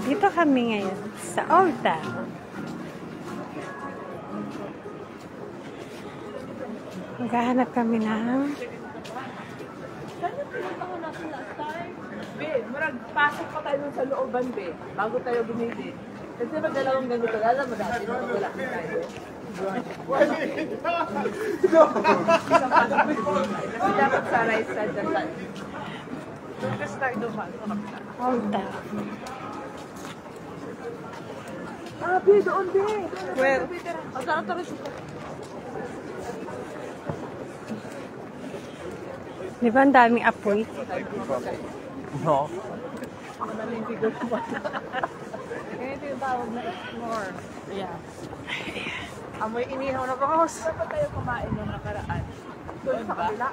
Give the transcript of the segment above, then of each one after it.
Dito kami ngayon sa Old Town. Maghahanap kami ng... Saan yung pinuntahan natin last time? Be, pasok pa tayo sa looban, be. Bago tayo bumili. Kasi pag dalawang ganito, alam mo dati, wala na tayo. Kasi dapat sa rice sa dalan. Kasi tayo dumaan sa kapila. Old Town. Ah, be, doon, be. Where? O, tara. Di ba ang daming apoy? No. Ako na lang yung figure ko. Ganito yung tawag na explore. Yeah. Amoy inihaw na ko. Saan pa tayo kumain nung nakaraan? Doon sa kabila.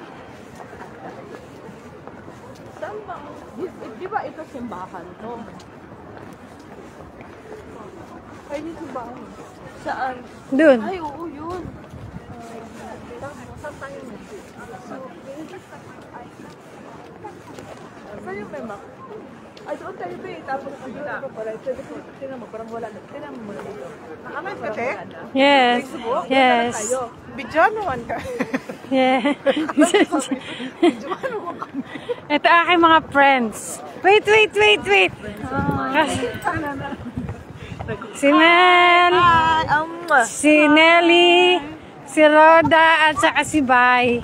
Saan ba? Di ba ito simbahan to? Ay, di simbahan. Saan? Doon. Ay, oo, yun. Saan tayo na? Saan yung mema? Ay, doon tayo ba eh. Tapos ang gina ko pala. Tingnan mo, parang wala na. Tingnan mo muna dito. Nakamay ka, te? Yes. Yes. Bidyan naman ka. Yeah. Ito aking mga friends. Wait. Si Mel, si Nelly, si Roda, at saka si Bay.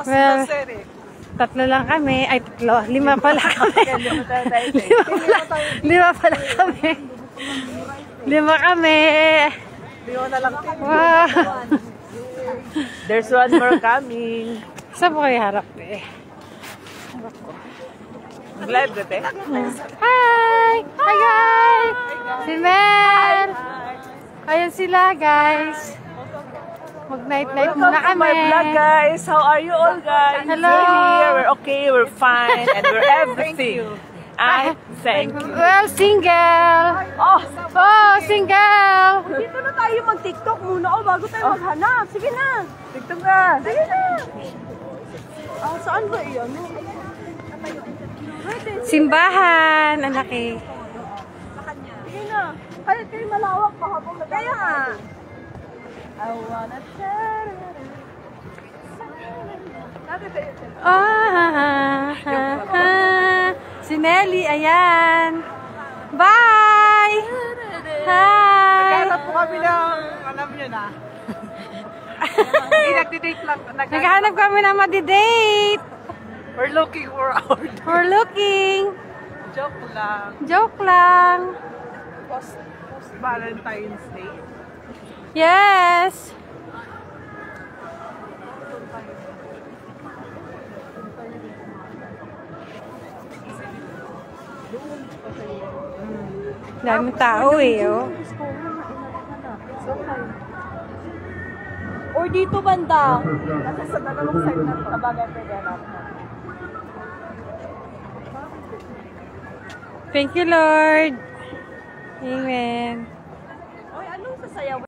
Well, tatlo lang kami. Ay, tatlo. 5 pala kami. 5 pala kami. 5 kami. Wow. There's one more coming. Saan po kayo harap eh? Live ka, te? Hi! Hi guys! Si Mel! Ayan sila guys. Mag-night-night muna kami. My vlog, guys. How are you all, guys? Hello. We're here. We're okay. We're fine. And we're everything. Thank you. Well, single! Oh, Single! dito na tayo mag-TikTok muna. Bago tayo maghanap. Sige na. TikTok na. Sige na. Saan ba iyan? Simbahan! Ang laki. Sige na. Kaya kayo malawak pa habang kaya nga. I wanna share it. Si Nelly, ayan. Bye! Hi! Naghanap po kami ng, alam nyo na. Hindi nagdi-date lang. Naghahanap kami na madi-date. We're looking for our date. We're looking. Joke lang. Joke lang. Post Valentine's Day. Yes. Daming tao eh, oh. Or dito banda. Kasi sa dalawang side na kabagay pwede natin. Thank you, Lord. Amen. Oy, anong sasayaw?